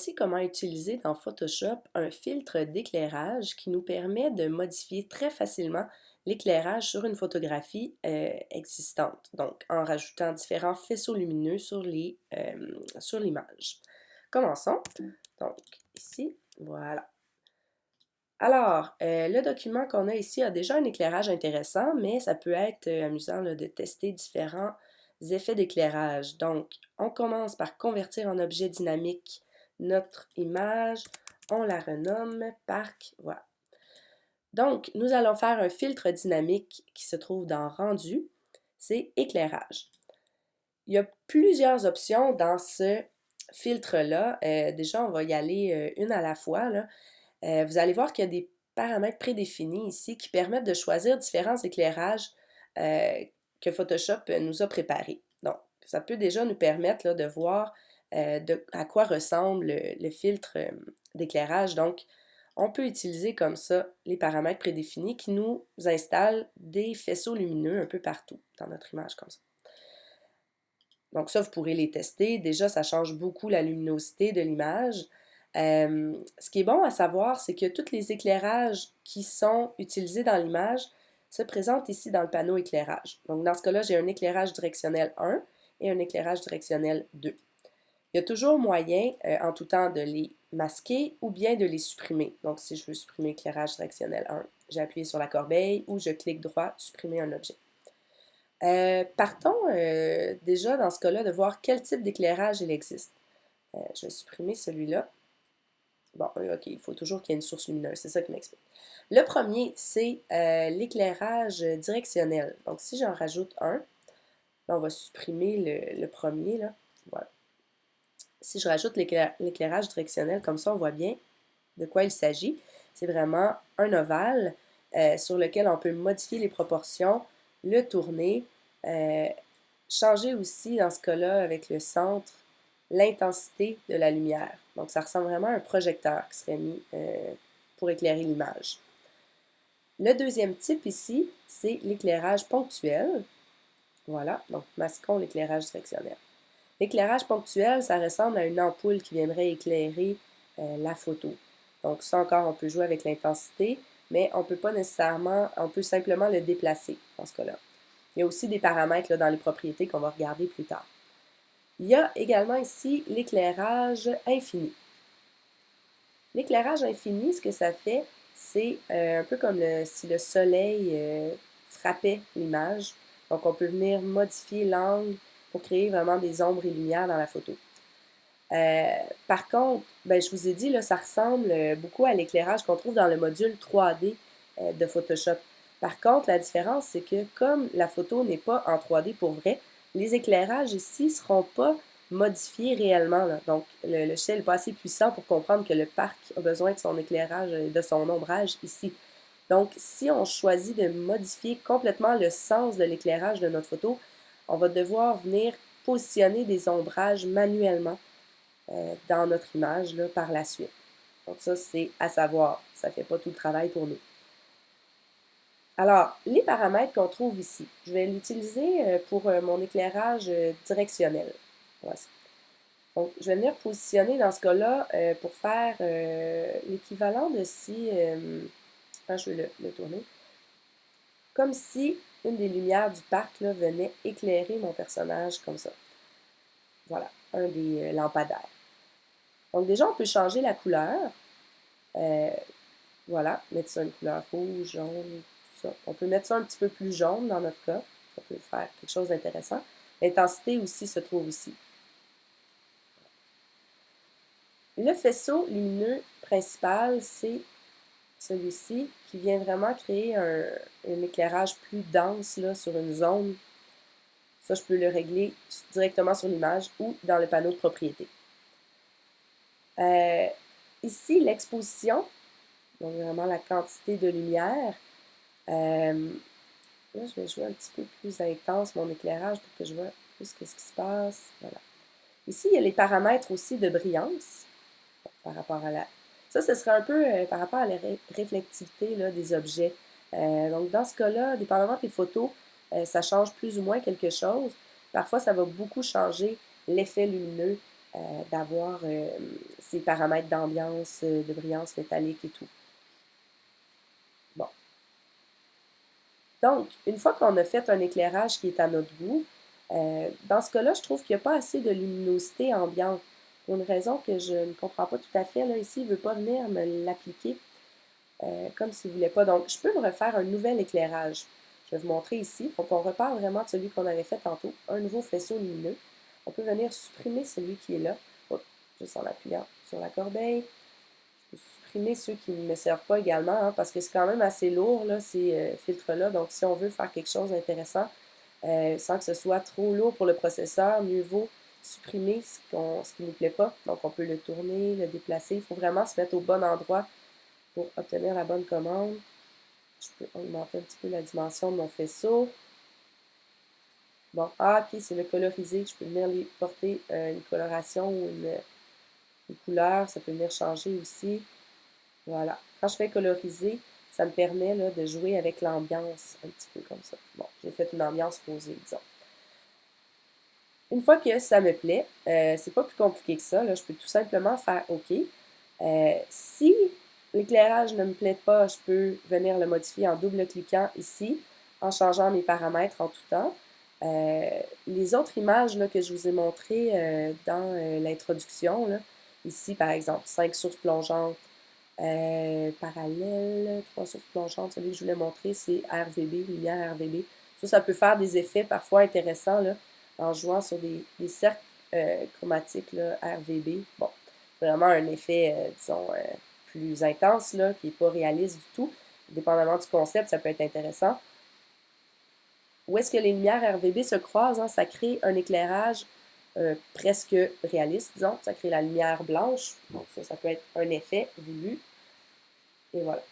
Voici comment utiliser dans Photoshop un filtre d'éclairage qui nous permet de modifier très facilement l'éclairage sur une photographie existante, donc en rajoutant différents faisceaux lumineux sur l'image. Commençons. Donc ici, voilà. Alors, le document qu'on a ici a déjà un éclairage intéressant, mais ça peut être amusant là, de tester différents effets d'éclairage. Donc, on commence par convertir en objet dynamique notre image. On la renomme Parc. Voilà. Donc, nous allons faire un filtre dynamique qui se trouve dans Rendu. C'est Éclairage. Il y a plusieurs options dans ce filtre-là. Déjà, on va y aller une à la fois, là. Vous allez voir qu'il y a des paramètres prédéfinis ici qui permettent de choisir différents éclairages euh, que Photoshop nous a préparés. Donc, ça peut déjà nous permettre là, de voir à quoi ressemble le filtre d'éclairage. Donc, on peut utiliser comme ça les paramètres prédéfinis qui nous installent des faisceaux lumineux un peu partout dans notre image comme ça. Donc ça, vous pourrez les tester. Déjà, ça change beaucoup la luminosité de l'image. Ce qui est bon à savoir, c'est que tous les éclairages qui sont utilisés dans l'image se présentent ici dans le panneau éclairage. Donc dans ce cas-là, j'ai un éclairage directionnel 1 et un éclairage directionnel 2. Il y a toujours moyen, en tout temps, de les masquer ou bien de les supprimer. Donc si je veux supprimer éclairage directionnel 1, j'ai appuyé sur la corbeille ou je clique droit, supprimer un objet. Partons déjà dans ce cas-là de voir quel type d'éclairage il existe. Je vais supprimer celui-là. Bon, ok, il faut toujours qu'il y ait une source lumineuse, c'est ça qui m'explique. Le premier, c'est l'éclairage directionnel. Donc, si j'en rajoute un, là, on va supprimer le premier, là. Voilà. Si je rajoute l'éclairage directionnel, comme ça, on voit bien de quoi il s'agit. C'est vraiment un ovale sur lequel on peut modifier les proportions, le tourner, euh, changer aussi, dans ce cas-là, avec le centre, l'intensité de la lumière. Donc, ça ressemble vraiment à un projecteur qui serait mis pour éclairer l'image. Le deuxième type ici, c'est l'éclairage ponctuel. Voilà, donc masquons l'éclairage directionnel. L'éclairage ponctuel, ça ressemble à une ampoule qui viendrait éclairer la photo. Donc ça encore, on peut jouer avec l'intensité, mais on ne peut pas nécessairement, on peut simplement le déplacer dans ce cas-là. Il y a aussi des paramètres là, dans les propriétés qu'on va regarder plus tard. Il y a également ici l'éclairage infini. L'éclairage infini, ce que ça fait, c'est un peu comme si le soleil frappait l'image. Donc on peut venir modifier l'angle pour créer vraiment des ombres et lumières dans la photo. Par contre, ben, je vous ai dit, là, ça ressemble beaucoup à l'éclairage qu'on trouve dans le module 3D de Photoshop. Par contre, la différence, c'est que comme la photo n'est pas en 3D pour vrai, les éclairages ici ne seront pas modifiés réellement, là. Donc, le logiciel n'est pas assez puissant pour comprendre que le parc a besoin de son éclairage et de son ombrage ici. Donc, si on choisit de modifier complètement le sens de l'éclairage de notre photo, on va devoir venir positionner des ombrages manuellement dans notre image là, par la suite. Donc ça, c'est à savoir. Ça ne fait pas tout le travail pour nous. Alors, les paramètres qu'on trouve ici, je vais l'utiliser pour mon éclairage directionnel. Voici. Donc, je vais venir positionner dans ce cas-là pour faire l'équivalent de si, quand je vais le tourner, comme si une des lumières du parc là, venait éclairer mon personnage comme ça. Voilà, un des lampadaires. Donc déjà, on peut changer la couleur. Voilà, mettre ça une couleur rouge, jaune, tout ça. On peut mettre ça un petit peu plus jaune dans notre cas. Ça peut faire quelque chose d'intéressant. L'intensité aussi se trouve ici. Le faisceau lumineux principal, c'est celui-ci qui vient vraiment créer un éclairage plus dense là, sur une zone. Ça, je peux le régler directement sur l'image ou dans le panneau de propriété. Ici, l'exposition, donc vraiment la quantité de lumière. Là, je vais jouer un petit peu plus intense mon éclairage pour que je vois plus ce qui se passe. Voilà. Ici, il y a les paramètres aussi de brillance par rapport à la... Ça, ce serait un peu par rapport à la réflectivité là, des objets. Donc, dans ce cas-là, dépendamment des photos, ça change plus ou moins quelque chose. Parfois, ça va beaucoup changer l'effet lumineux d'avoir ces paramètres d'ambiance, de brillance métallique et tout. Bon. Donc, une fois qu'on a fait un éclairage qui est à notre goût, dans ce cas-là, je trouve qu'il n'y a pas assez de luminosité ambiante. Pour une raison que je ne comprends pas tout à fait, là, ici, il ne veut pas venir me l'appliquer comme s'il ne voulait pas. Donc, je peux me refaire un nouvel éclairage. Je vais vous montrer ici. Donc, on repart vraiment de celui qu'on avait fait tantôt, un nouveau faisceau lumineux. On peut venir supprimer celui qui est là, juste en appuyant sur la corbeille. Je peux supprimer ceux qui ne me servent pas également, hein, parce que c'est quand même assez lourd, là, ces filtres-là. Donc, si on veut faire quelque chose d'intéressant, sans que ce soit trop lourd pour le processeur, mieux vaut supprimer ce qui ne nous plaît pas. Donc, on peut le tourner, le déplacer. Il faut vraiment se mettre au bon endroit pour obtenir la bonne commande. Je peux augmenter un petit peu la dimension de mon faisceau. Bon, ok, c'est le colorisé. Je peux venir lui porter une coloration ou une couleur. Ça peut venir changer aussi. Voilà. Quand je fais coloriser, ça me permet là, de jouer avec l'ambiance un petit peu comme ça. Bon, j'ai fait une ambiance rosée, disons. Une fois que ça me plaît, c'est pas plus compliqué que ça. Là, je peux tout simplement faire OK. Si l'éclairage ne me plaît pas, je peux venir le modifier en double-cliquant ici, en changeant mes paramètres en tout temps. Les autres images là, que je vous ai montrées dans l'introduction, ici par exemple, 5 sources plongeantes, parallèles, 3 sources plongeantes, celui que je voulais montrer, c'est RVB, lumière RVB. Ça peut faire des effets parfois intéressants là, en jouant sur des cercles chromatiques là, RVB. Bon, vraiment un effet, disons, plus intense, là, qui n'est pas réaliste du tout. Dépendamment du concept, ça peut être intéressant. Où est-ce que les lumières RVB se croisent, hein, ça crée un éclairage presque réaliste, disons. Ça crée la lumière blanche. Donc ça peut être un effet voulu. Et voilà.